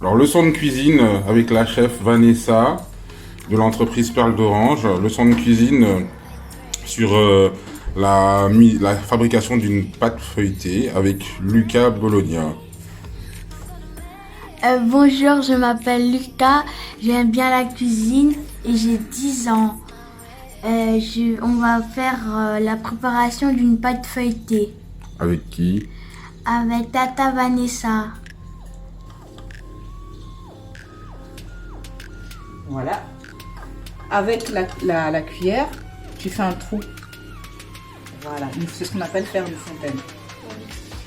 Alors, leçon de cuisine avec la chef Vanessa de l'entreprise Perle d'Orange. Leçon de cuisine sur la fabrication d'une pâte feuilletée avec Luca Bologna. Bonjour, je m'appelle Lucas, j'aime bien la cuisine et j'ai 10 ans. On va faire la préparation d'une pâte feuilletée Avec qui? avec Tata Vanessa. Voilà. Avec la cuillère, tu fais un trou. Voilà. C'est ce qu'on appelle faire une fontaine.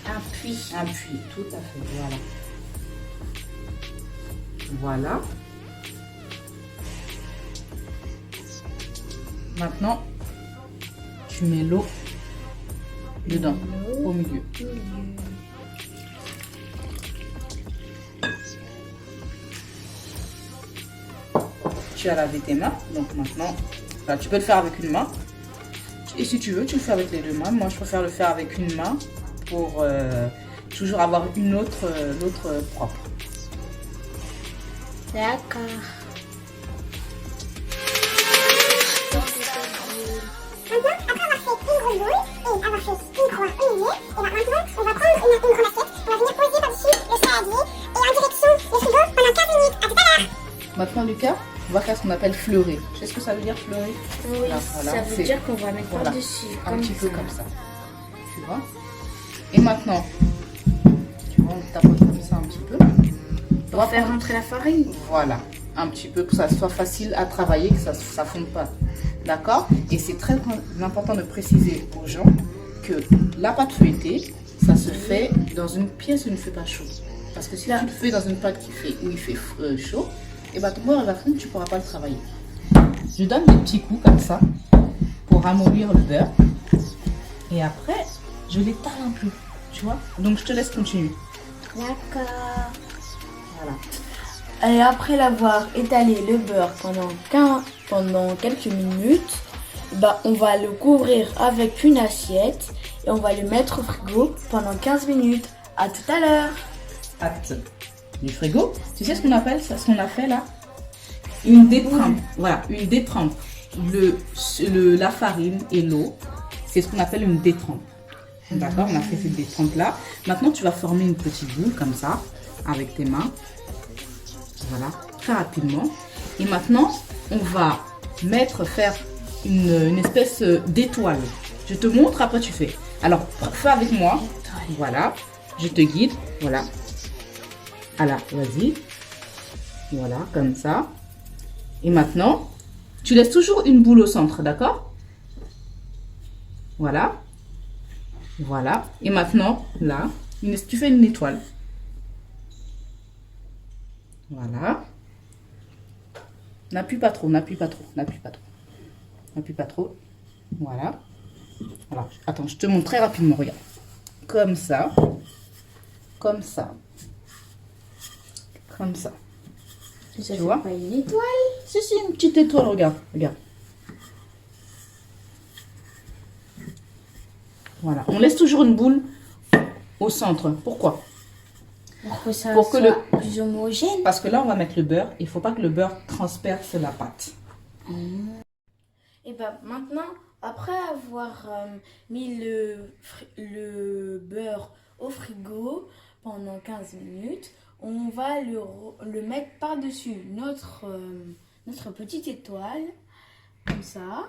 Un puits. Un puits, tout à fait. Voilà. Voilà. Maintenant, tu mets l'eau dedans, au milieu. Tu as lavé tes mains, donc maintenant, là, tu peux le faire avec une main. Et si tu veux, tu le fais avec les deux mains. Moi, je préfère le faire avec une main pour toujours avoir l'autre propre. D'accord. Après avoir fait une grosse boule et avoir fait une croix au milieu, et maintenant on va prendre une grande assiette, on va venir poser par-dessus le saladier et en direction du frigo pendant 15 minutes. À tout à l'heure. Maintenant, Lucas, on va faire ce qu'on appelle fleurer. Tu sais ce que ça veut dire fleurer? Oui, Là, voilà, ça on veut fait- dire qu'on va mettre voilà, par-dessus. un petit peu comme ça. Tu vois? Et maintenant, tu vois, on tapote comme ça un petit peu. On va faire rentrer la farine. Voilà, un petit peu pour que ça soit facile à travailler, que ça ne fonde pas. D'accord? Et c'est très important de préciser aux gens que la pâte feuilletée, ça se fait dans une pièce où il ne fait pas chaud. Parce que si tu le fais dans une pâte où il fait chaud, et ben ton beurre va fondre, tu ne pourras pas le travailler. Je donne des petits coups comme ça pour ramollir le beurre. Et après, je l'étale un peu. Tu vois? Donc je te laisse continuer. D'accord. Voilà. Et après l'avoir étalé le beurre pendant quelques minutes, on va le couvrir avec une assiette et on va le mettre au frigo pendant 15 minutes. À tout à l'heure. Hâte du frigo. Tu sais ce qu'on appelle ça, ce qu'on a fait là? Une détrempe. Voilà, une détrempe. La farine et l'eau, c'est ce qu'on appelle une détrempe. D'accord? On a fait cette détrempe là. Maintenant, tu vas former une petite boule comme ça, avec tes mains. Voilà, très rapidement. Et maintenant, on va faire une espèce d'étoile. Je te montre, après tu fais. Alors, fais avec moi. Voilà, je te guide. Voilà. Voilà, vas-y. Voilà, comme ça. Et maintenant, tu laisses toujours une boule au centre, d'accord? Voilà. Voilà. Et maintenant, là, tu fais une étoile. Voilà. N'appuie pas trop, n'appuie pas trop, n'appuie pas trop. N'appuie pas trop. Voilà. Alors, attends, je te montre très rapidement, regarde. Comme ça. Comme ça. Comme ça. Tu vois? pas une étoile? Si, une petite étoile, regarde, regarde. Voilà, on laisse toujours une boule au centre. Pourquoi? Pour que ça Pour que soit plus homogène. Parce que là, on va mettre le beurre. Il ne faut pas que le beurre transperce la pâte. Et maintenant, après avoir mis le beurre au frigo pendant 15 minutes, on va le mettre par-dessus notre petite étoile, comme ça.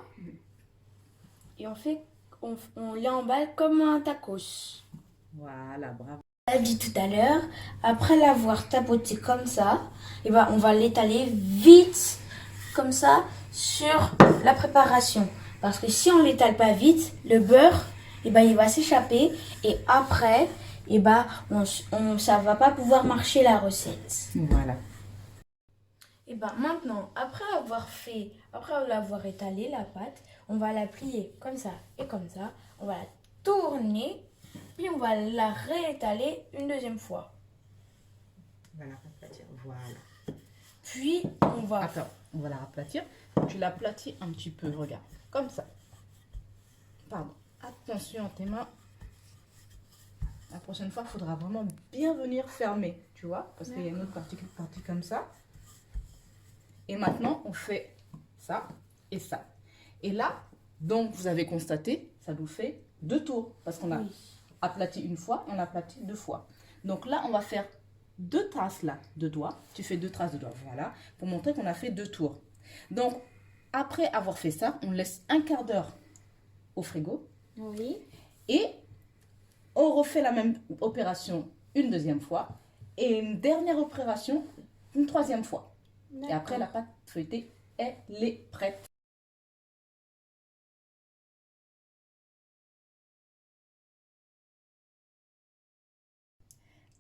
Et on l'emballe comme un tacos. Voilà, bravo. On l'a dit tout à l'heure, après l'avoir tapoté comme ça, on va l'étaler vite, comme ça, sur la préparation. Parce que si on l'étale pas vite, le beurre, il va s'échapper. Et après, ça va pas pouvoir marcher la recette. Voilà. Et maintenant, après l'avoir étalé la pâte, on va la plier comme ça et comme ça. On va la tourner, puis on va la réétaler une deuxième fois. On va la raplatir. Voilà. Puis on va... Attends, on va la raplatir. Tu l'aplatis un petit peu, regarde. Comme ça. Pardon. Attention à tes mains. La prochaine fois, il faudra vraiment bien venir fermer. Tu vois? tu vois, parce qu'il y a une autre partie comme ça. Et maintenant, on fait ça et ça. Et là, donc, vous avez constaté, ça nous fait 2 tours, parce qu'on a aplati une fois et on a aplati 2 fois. Donc là, on va faire 2 traces là, de doigts. Tu fais 2 traces de doigts, voilà, pour montrer qu'on a fait 2 tours. Donc, après avoir fait ça, on laisse un quart d'heure au frigo. Oui. Et on refait la même opération une deuxième fois. Et une dernière opération une troisième fois. Et après, la pâte feuilletée, elle est prête.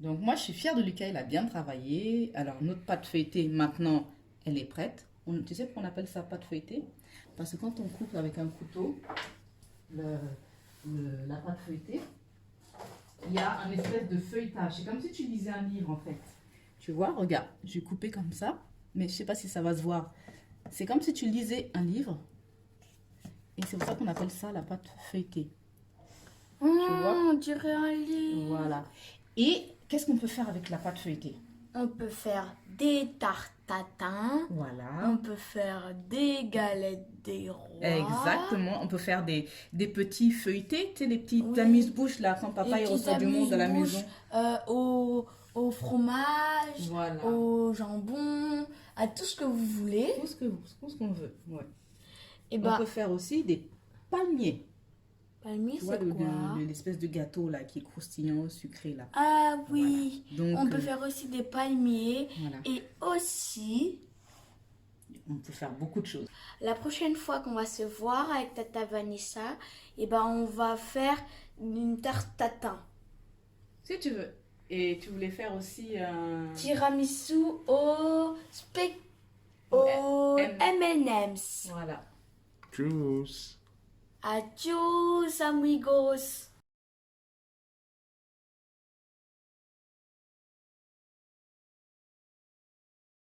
Donc moi, je suis fière de Lucas, il a bien travaillé. Alors, notre pâte feuilletée, maintenant, elle est prête. Tu sais pourquoi on appelle ça pâte feuilletée? Parce que quand on coupe avec un couteau la pâte feuilletée, il y a un espèce de feuilletage. C'est comme si tu lisais un livre, en fait. Tu vois, regarde, j'ai coupé comme ça, mais je ne sais pas si ça va se voir. C'est comme si tu lisais un livre. Et c'est pour ça qu'on appelle ça la pâte feuilletée. Tu vois, on dirait un livre. Voilà. Et qu'est-ce qu'on peut faire avec la pâte feuilletée? On peut faire des tartes tatin. Voilà. On peut faire des galettes des rois. Exactement. On peut faire des petits feuilletés, tu sais, les petites amuse-bouches là, quand papa il reçoit du monde à la maison. Au fromage, Voilà. au jambon, à tout ce que vous voulez. Tout ce qu'on veut. Ouais. Et On peut faire aussi des palmiers. Palmier, Tu vois, c'est quoi? l'espèce de gâteau là qui est croustillant, sucré là. Ah oui. Voilà. Donc, on peut faire aussi des palmiers. Voilà. Et aussi, on peut faire beaucoup de choses. la prochaine fois qu'on va se voir avec Tata Vanessa, on va faire une tarte tatin. Si tu veux. Et tu voulais faire aussi un tiramisu au M&M's. Voilà. Tchuss. Adios amigos.